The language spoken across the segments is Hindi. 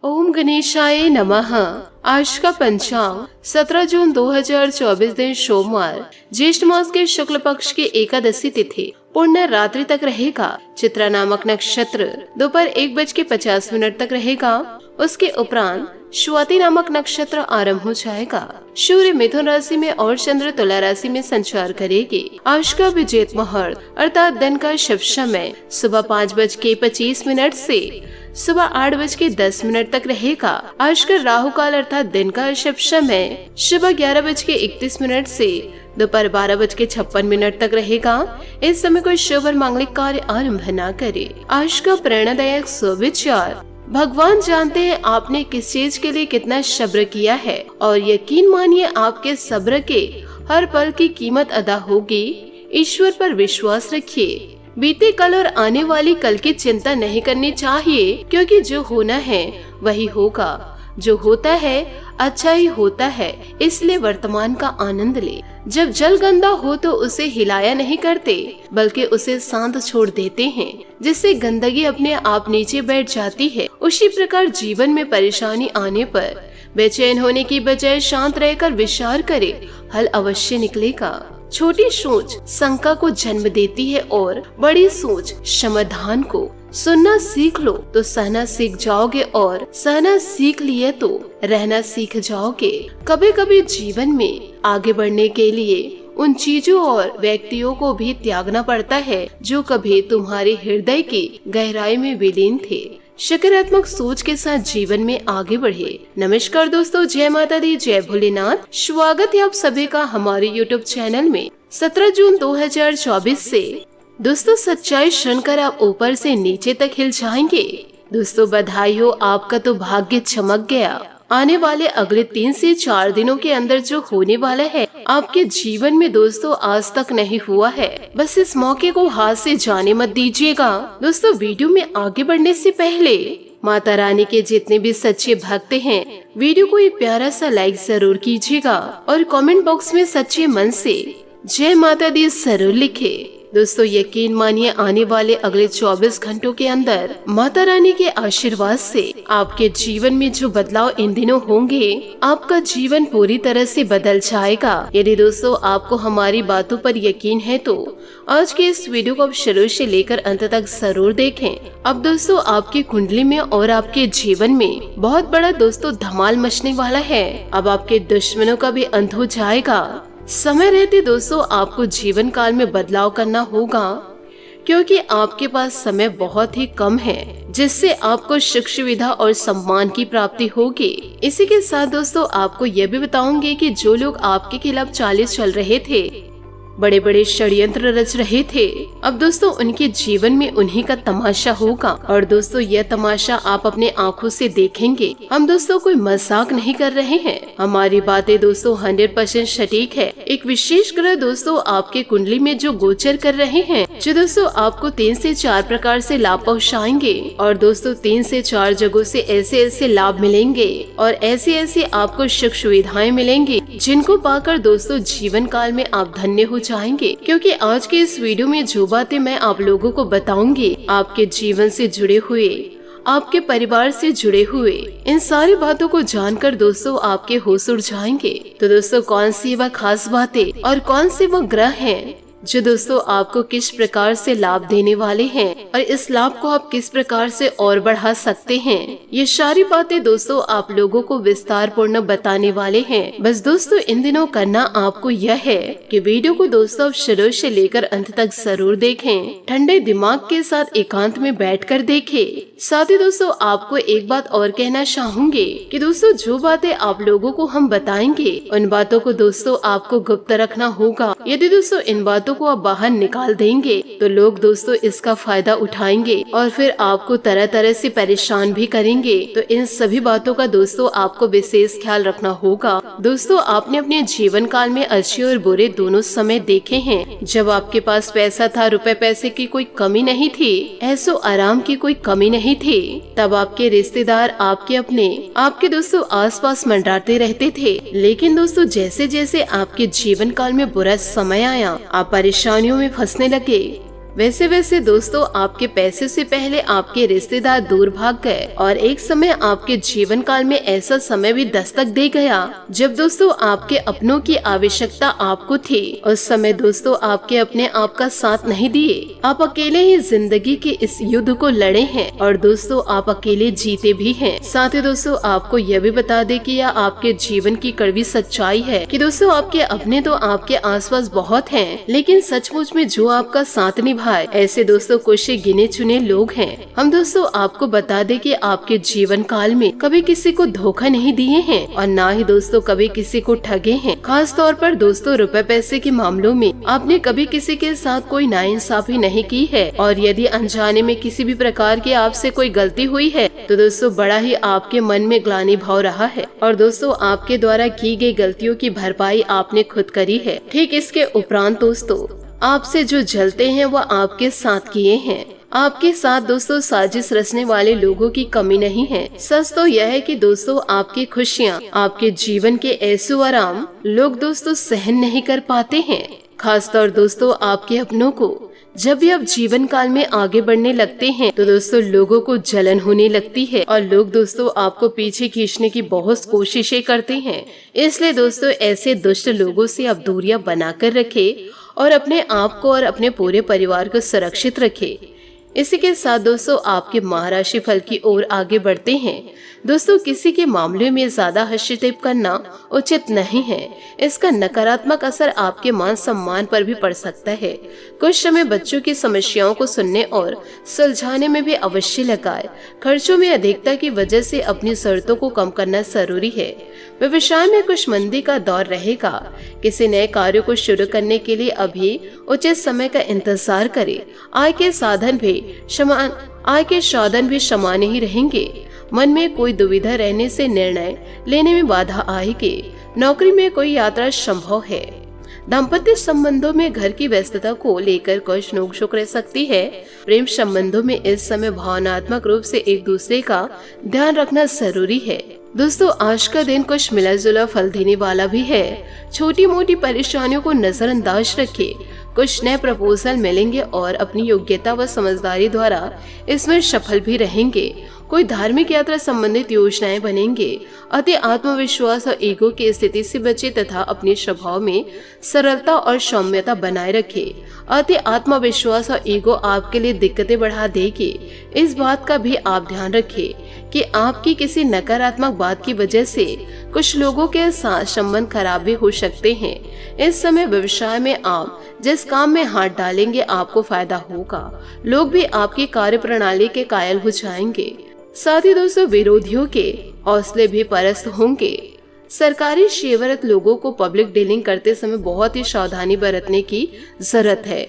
ओम गणेशाय नमः। आज का पंचांग 17 जून 2024 दिन सोमवार, ज्येष्ठ मास के शुक्ल पक्ष की एकादशी तिथि पुण्य रात्रि तक रहेगा। चित्रा नामक नक्षत्र दोपहर 1:50 तक रहेगा। उसके उपरांत स्वाति नामक नक्षत्र आरंभ हो जाएगा। सूर्य मिथुन राशि में और चंद्र तुला राशि में संचार करेगी। आज का विजेत मुहूर्त अर्थात दिन का शुभ समय सुबह 5:25 से सुबह 8:10 तक रहेगा। आज का राहु काल अर्थात दिन का शुभ समय सुबह 11:31 से दोपहर 12:56 तक रहेगा। इस समय कोई शुभ और मांगलिक कार्य आरंभ न करे। आज का प्रेरणादायक सुविचार, भगवान जानते हैं आपने किस चीज के लिए कितना सब्र किया है और यकीन मानिए आपके सब्र के हर पल की कीमत अदा होगी। ईश्वर पर विश्वास रखिए। बीते कल और आने वाली कल की चिंता नहीं करनी चाहिए, क्योंकि जो होना है वही होगा। जो होता है अच्छा ही होता है, इसलिए वर्तमान का आनंद ले। जब जल गंदा हो तो उसे हिलाया नहीं करते, बल्कि उसे शांत छोड़ देते हैं, जिससे गंदगी अपने आप नीचे बैठ जाती है। उसी प्रकार जीवन में परेशानी आने पर बेचैन होने की बजाय शांत रहकर विचार करे, हल अवश्य निकलेगा। छोटी सोच शंका को जन्म देती है और बड़ी सोच समाधान को। सुनना सीख लो तो सहना सीख जाओगे, और सहना सीख लिए तो रहना सीख जाओगे। कभी कभी जीवन में आगे बढ़ने के लिए उन चीजों और व्यक्तियों को भी त्यागना पड़ता है जो कभी तुम्हारे हृदय की गहराई में विलीन थे। सकारात्मक सोच के साथ जीवन में आगे बढ़े। नमस्कार दोस्तों, जय माता दी, जय भोलेनाथ। स्वागत है आप सभी का हमारे YouTube चैनल में। 17 जून 2024 से दोस्तों सच्चाई सुनकर आप ऊपर से नीचे तक हिल जाएंगे। दोस्तों बधाई हो, आपका तो भाग्य चमक गया। आने वाले अगले 3 से 4 दिनों के अंदर जो होने वाला है आपके जीवन में दोस्तों आज तक नहीं हुआ है। बस इस मौके को हाथ से जाने मत दीजिएगा। दोस्तों वीडियो में आगे बढ़ने से पहले माता रानी के जितने भी सच्चे भक्त हैं, वीडियो को एक प्यारा सा लाइक जरूर कीजिएगा और कमेंट बॉक्स में सच्चे मन से जय माता दी जरूर लिखे। दोस्तों यकीन मानिए आने वाले अगले 24 घंटों के अंदर माता रानी के आशीर्वाद से आपके जीवन में जो बदलाव इन दिनों होंगे, आपका जीवन पूरी तरह से बदल जाएगा। यदि दोस्तों आपको हमारी बातों पर यकीन है तो आज के इस वीडियो को आप शुरू से लेकर अंत तक जरूर देखें। अब दोस्तों आपकी कुंडली में और आपके जीवन में बहुत बड़ा दोस्तों धमाल मचने वाला है। अब आपके दुश्मनों का भी अंत हो जाएगा। समय रहते दोस्तों आपको जीवन काल में बदलाव करना होगा, क्योंकि आपके पास समय बहुत ही कम है, जिससे आपको सुख सुविधा और सम्मान की प्राप्ति होगी। इसी के साथ दोस्तों आपको यह भी बताऊंगी कि जो लोग आपके खिलाफ चालें चल रहे थे, बड़े बड़े षड्यंत्र रच रहे थे, अब दोस्तों उनके जीवन में उन्हीं का तमाशा होगा। और दोस्तों यह तमाशा आप अपने आँखों से देखेंगे। हम दोस्तों कोई मजाक नहीं कर रहे हैं, हमारी बातें दोस्तों 100% सटीक है। एक विशेष ग्रह दोस्तों आपके कुंडली में जो गोचर कर रहे हैं, जो दोस्तों आपको 3 से 4 प्रकार से लाभ पहुँचाएंगे। और दोस्तों 3 से 4 जगहों से ऐसे ऐसे लाभ मिलेंगे और ऐसे ऐसे आपको सुख सुविधाएं मिलेंगी, जिनको पाकर दोस्तों जीवन काल में आप धन्य हो जाएंगे। क्योंकि आज के इस वीडियो में जो बातें मैं आप लोगों को बताऊंगी, आपके जीवन से जुड़े हुए, आपके परिवार से जुड़े हुए, इन सारी बातों को जानकर दोस्तों आपके होश उड़ जाएंगे। तो दोस्तों कौन सी वह खास बातें और कौन से वो ग्रह हैं जो दोस्तों आपको किस प्रकार से लाभ देने वाले हैं और इस लाभ को आप किस प्रकार से और बढ़ा सकते हैं, ये सारी बातें दोस्तों आप लोगों को विस्तार पूर्ण बताने वाले हैं। बस दोस्तों इन दिनों करना आपको यह है कि वीडियो को दोस्तों शुरू से लेकर अंत तक जरूर देखें। ठंडे दिमाग के साथ एकांत में बैठकर देखें। साथ ही दोस्तों आपको एक बात और कहना चाहूंगी कि दोस्तों जो बातें आप लोगों को हम बताएंगे, उन बातों को दोस्तों आपको गुप्त रखना होगा। यदि दोस्तों इन बातों को आप बाहर निकाल देंगे तो लोग दोस्तों इसका फायदा उठाएंगे और फिर आपको तरह तरह से परेशान भी करेंगे। तो इन सभी बातों का दोस्तों आपको विशेष ख्याल रखना होगा। दोस्तों आपने अपने जीवन काल में अच्छे और बुरे दोनों समय देखे हैं। जब आपके पास पैसा था, रुपए पैसे की कोई कमी नहीं थी, ऐसो आराम की कोई कमी नहीं थी, तब आपके रिश्तेदार आपके अपने आपके दोस्तों आसपास मंडराते रहते थे। लेकिन दोस्तों जैसे जैसे आपके जीवन काल में बुरा समय आया, आप परेशानियों में फंसने लगे, वैसे वैसे दोस्तों आपके पैसे से पहले आपके रिश्तेदार दूर भाग गए और एक समय आपके जीवन काल में ऐसा समय भी दस्तक दे गया जब दोस्तों आपके अपनों की आवश्यकता आपको थी। उस समय दोस्तों आपके अपने आप का साथ नहीं दिए, आप अकेले ही जिंदगी के इस युद्ध को लड़े हैं और दोस्तों आप अकेले जीते भी हैं। साथ ही दोस्तों आपको यह भी बता दे कि यह आपके जीवन की कड़वी सच्चाई है कि दोस्तों आपके अपने तो आपके आसपास बहुत हैं, लेकिन सचमुच में जो आपका साथ निभाए ऐसे दोस्तों कुछ गिने चुने लोग हैं। हम दोस्तों आपको बता दें कि आपके जीवन काल में कभी किसी को धोखा नहीं दिए हैं और ना ही दोस्तों कभी किसी को ठगे हैं। खास तौर पर दोस्तों रुपए पैसे के मामलों में आपने कभी किसी के साथ कोई नाइंसाफी नहीं की है और यदि अनजाने में किसी भी प्रकार की आपसे कोई गलती हुई है तो दोस्तों बड़ा ही आपके मन में ग्लानि भाव रहा है और दोस्तों आपके द्वारा की गई गलतियों की भरपाई आपने खुद करी है। ठीक इसके उपरांत दोस्तों आपसे जो जलते हैं वो आपके साथ किए हैं। आपके साथ दोस्तों साजिश रचने वाले लोगों की कमी नहीं है। सच तो यह है कि दोस्तों आपकी खुशियाँ, आपके जीवन के ऐसो आराम लोग दोस्तों सहन नहीं कर पाते हैं। खासतौर दोस्तों आपके अपनों को जब भी आप जीवन काल में आगे बढ़ने लगते हैं तो दोस्तों लोगों को जलन होने लगती है और लोग दोस्तों आपको पीछे खींचने की बहुत कोशिशें करते हैं। इसलिए दोस्तों ऐसे दुष्ट लोगों से आप दूरियां बनाकर रखें और अपने आप को और अपने पूरे परिवार को सुरक्षित रखें। इसी के साथ दोस्तों आपके महाराशि फल की ओर आगे बढ़ते हैं। दोस्तों किसी के मामले में ज्यादा हस्तक्षेप करना उचित नहीं है। इसका नकारात्मक असर आपके मान सम्मान पर भी पड़ सकता है। कुछ समय बच्चों की समस्याओं को सुनने और सुलझाने में भी अवश्य लगाए। खर्चों में अधिकता की वजह से अपनी शर्तों को कम करना जरूरी है। व्यवसाय में कुछ मंदी का दौर रहेगा। किसी नए कार्य को शुरू करने के लिए अभी उचित समय का इंतजार करें। आय के साधन भी समान ही रहेंगे। मन में कोई दुविधा रहने से निर्णय लेने में बाधा आएगी। नौकरी में कोई यात्रा संभव है। दाम्पत्य संबंधों में घर की व्यस्तता को लेकर कुछ नोक-झोंक रह सकती है। प्रेम संबंधों में इस समय भावनात्मक रूप से एक दूसरे का ध्यान रखना जरूरी है। दोस्तों आज का दिन कुछ मिला जुला फल देने वाला भी है। छोटी मोटी परेशानियों को नजरअंदाज रखें। कुछ नए प्रपोजल मिलेंगे और अपनी योग्यता व समझदारी द्वारा इसमें सफल भी रहेंगे। कोई धार्मिक यात्रा संबंधित योजनाएं बनेंगे। अति आत्मविश्वास और ईगो की स्थिति से बचे तथा अपने स्वभाव में सरलता और सौम्यता बनाए रखें। अति आत्मविश्वास और ईगो आपके लिए दिक्कतें बढ़ा देगी। इस बात का भी आप ध्यान रखें कि आपकी किसी नकारात्मक बात की वजह से कुछ लोगों के साथ संबंध खराब भी हो सकते हैं। इस समय व्यवसाय में आप जिस काम में हाथ डालेंगे आपको फायदा होगा। लोग भी आपकी कार्य प्रणाली के कायल हो जाएंगे। साथ ही दोस्तों विरोधियों के हौसले भी परस्त होंगे। सरकारी सेवारत लोगों को पब्लिक डीलिंग करते समय बहुत ही सावधानी बरतने की जरूरत है।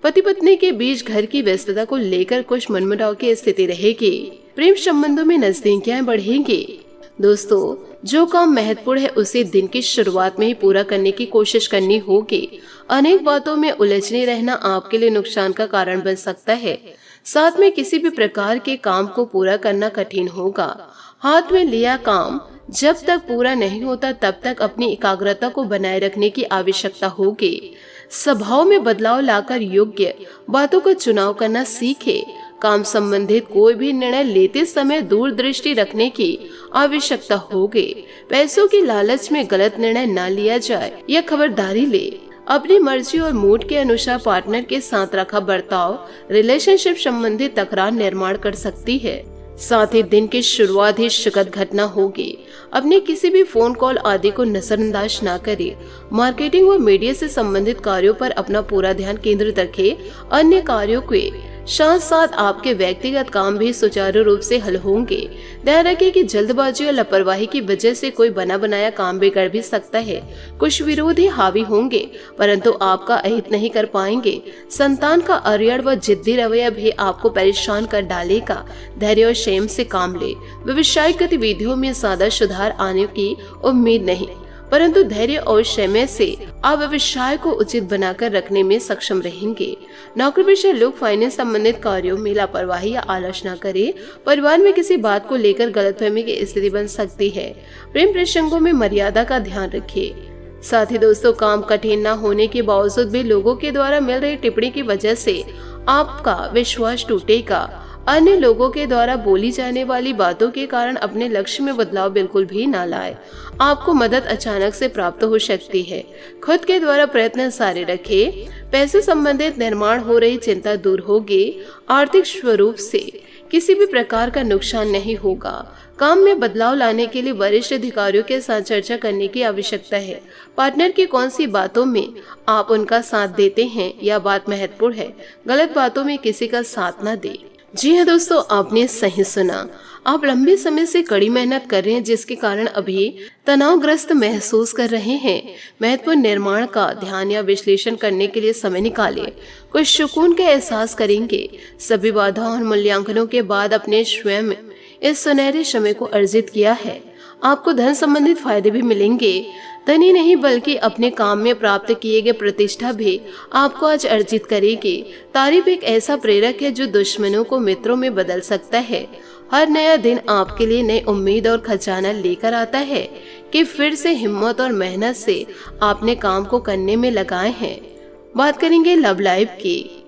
पति पत्नी के बीच घर की व्यस्तता को लेकर कुछ मनमुटाव की स्थिति रहेगी। प्रेम संबंधों में नजदीकियां बढ़ेंगी। दोस्तों जो काम महत्वपूर्ण है उसे दिन की शुरुआत में ही पूरा करने की कोशिश करनी होगी। अनेक बातों में उलझने रहना आपके लिए नुकसान का कारण बन सकता है। साथ में किसी भी प्रकार के काम को पूरा करना कठिन होगा। हाथ में लिया काम जब तक पूरा नहीं होता तब तक अपनी एकाग्रता को बनाए रखने की आवश्यकता होगी। स्वभाव में बदलाव लाकर योग्य बातों का चुनाव करना सीखे। काम संबंधित कोई भी निर्णय लेते समय दूरदृष्टि रखने की आवश्यकता होगी। पैसों की लालच में गलत निर्णय न लिया जाए, यह खबरदारी ले। अपनी मर्जी और मूड के अनुसार पार्टनर के साथ रखा बर्ताव रिलेशनशिप संबंधी तकरार निर्माण कर सकती है। साथ ही दिन की शुरुआत ही सुखद घटना होगी। अपने किसी भी फोन कॉल आदि को नजरअंदाज न करें। मार्केटिंग व मीडिया से संबंधित कार्यों पर अपना पूरा ध्यान केंद्रित रखें। अन्य कार्यों के साथ साथ आपके व्यक्तिगत काम भी सुचारू रूप से हल होंगे। ध्यान रखें कि जल्दबाजी और लापरवाही की वजह से कोई बना बनाया काम बिगड़ भी सकता है। कुछ विरोधी हावी होंगे परंतु आपका अहित नहीं कर पाएंगे। संतान का अरियड़ व जिद्दी रवैया भी आपको परेशान कर डालेगा। धैर्य और संयम से काम ले। व्यवसायिक गतिविधियों में ज्यादा सुधार आने की उम्मीद नहीं, परंतु धैर्य और समय से आप व्यवसाय को उचित बनाकर रखने में सक्षम रहेंगे। नौकरी पेशा लोग फाइनेंस संबंधित कार्यों में लापरवाही या आलस न करें। परिवार में किसी बात को लेकर गलतफहमी की स्थिति बन सकती है। प्रेम प्रसंगों में मर्यादा का ध्यान रखिए। साथ ही दोस्तों काम कठिन न होने के बावजूद भी लोगों के द्वारा मिल रही टिप्पणी की वजह से आपका विश्वास टूटेगा। अन्य लोगों के द्वारा बोली जाने वाली बातों के कारण अपने लक्ष्य में बदलाव बिल्कुल भी ना लाए। आपको मदद अचानक से प्राप्त हो सकती है। खुद के द्वारा प्रयत्न जारी रखें। पैसे संबंधित निर्माण हो रही चिंता दूर होगी। आर्थिक स्वरूप से किसी भी प्रकार का नुकसान नहीं होगा। काम में बदलाव लाने के लिए वरिष्ठ अधिकारियों के साथ चर्चा करने की आवश्यकता है। पार्टनर की कौन सी बातों में आप उनका साथ देते हैं, यह बात महत्वपूर्ण है। गलत बातों में किसी का साथ न दें। जी हाँ दोस्तों, आपने सही सुना। आप लंबे समय से कड़ी मेहनत कर रहे हैं, जिसके कारण अभी तनावग्रस्त महसूस कर रहे हैं। महत्वपूर्ण निर्माण का ध्यान या विश्लेषण करने के लिए समय निकालें। कुछ सुकून का एहसास करेंगे। सभी बाधाओं और मूल्यांकनों के बाद अपने स्वयं इस सुनहरे समय को अर्जित किया है। आपको धन संबंधित फायदे भी मिलेंगे। धन ही नहीं बल्कि अपने काम में प्राप्त किए गए प्रतिष्ठा भी आपको आज अर्जित करेगी। तारीफ एक ऐसा प्रेरक है जो दुश्मनों को मित्रों में बदल सकता है। हर नया दिन आपके लिए नई उम्मीद और खजाना लेकर आता है कि फिर से हिम्मत और मेहनत से आपने काम को करने में लगाए हैं। बात करेंगे लव लाइफ की।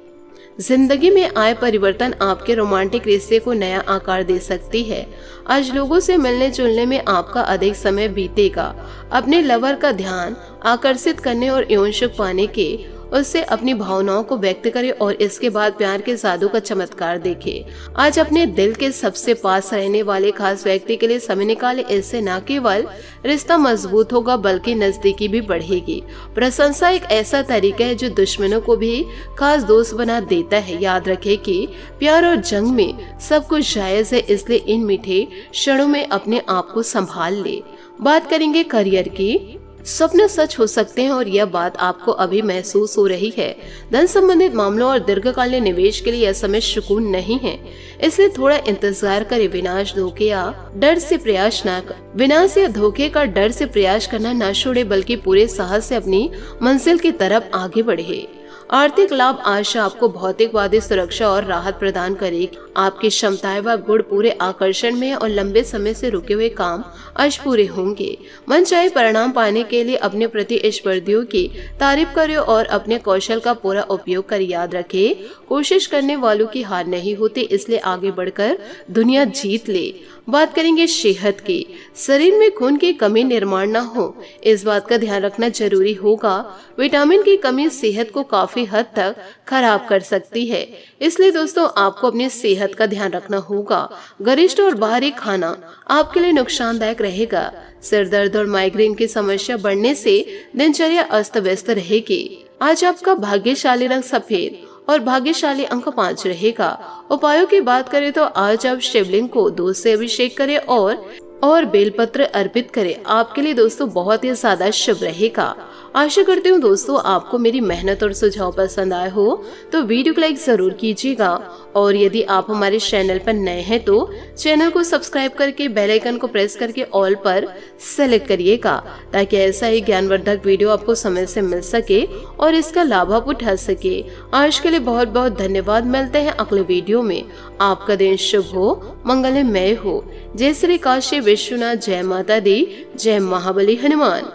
जिंदगी में आए परिवर्तन आपके रोमांटिक रिश्ते को नया आकार दे सकती है। आज लोगों से मिलने जुलने में आपका अधिक समय बीतेगा। अपने लवर का ध्यान आकर्षित करने और यौन सुख पाने के उससे अपनी भावनाओं को व्यक्त करें और इसके बाद प्यार के जादू का चमत्कार देखें। आज अपने दिल के सबसे पास रहने वाले खास व्यक्ति के लिए समय निकालें। इससे न केवल रिश्ता मजबूत होगा बल्कि नजदीकी भी बढ़ेगी। प्रशंसा एक ऐसा तरीका है जो दुश्मनों को भी खास दोस्त बना देता है। याद रखें कि प्यार और जंग में सब कुछ जायज है, इसलिए इन मीठे क्षणों में अपने आप को संभाल ले। बात करेंगे करियर की। सपने सच हो सकते हैं और यह बात आपको अभी महसूस हो रही है। धन संबंधित मामलों और दीर्घकालीन निवेश के लिए यह समय सुकून नहीं है, इसलिए थोड़ा इंतजार करें। विनाश धोखे या डर से प्रयास न कर विनाश या धोखे का डर से प्रयास करना न छोड़े बल्कि पूरे साहस से अपनी मंजिल की तरफ आगे बढ़े। आर्थिक लाभ आज आपको भौतिकवादी सुरक्षा और राहत प्रदान करेगी। आपकी क्षमताएं व गुण पूरे आकर्षण में और लंबे समय से रुके हुए काम आज पूरे होंगे। मनचाहे परिणाम पाने के लिए अपने प्रतिस्पर्धियों की तारीफ करें और अपने कौशल का पूरा उपयोग कर। याद रखें, कोशिश करने वालों की हार नहीं होती, इसलिए आगे बढ़कर दुनिया जीत ले। बात करेंगे सेहत की। शरीर में खून की कमी निर्माण न हो, इस बात का ध्यान रखना जरूरी होगा। विटामिन की कमी सेहत को काफी हद तक खराब कर सकती है, इसलिए दोस्तों आपको अपनी सेहत का ध्यान रखना होगा। गरिष्ठ और बाहरी खाना आपके लिए नुकसानदायक रहेगा। सिर दर्द और माइग्रेन की समस्या बढ़ने से दिनचर्या अस्त व्यस्त रहेगी। आज आपका भाग्यशाली रंग सफेद और भाग्यशाली अंक 5 रहेगा। उपायों की बात करें तो आज आप शिवलिंग को दूध से अभिषेक करें और बेलपत्र अर्पित करें। आपके लिए दोस्तों बहुत ही ज्यादा शुभ रहेगा। आशा करती हूँ दोस्तों आपको मेरी मेहनत और सुझाव पसंद आए हो तो वीडियो को लाइक जरूर कीजिएगा और यदि आप हमारे चैनल पर नए हैं तो चैनल को सब्सक्राइब करके बेल आइकन को प्रेस करके ऑल पर सेलेक्ट करिएगा ताकि ऐसा ही ज्ञानवर्धक वीडियो आपको समय से मिल सके और इसका लाभ आप उठा सके। आज के लिए बहुत बहुत धन्यवाद। मिलते हैं अगले वीडियो में। आपका दिन शुभ हो, मंगलमय हो। जय श्री काशी विश्वनाथ, जय माता दी, जय महाबली हनुमान।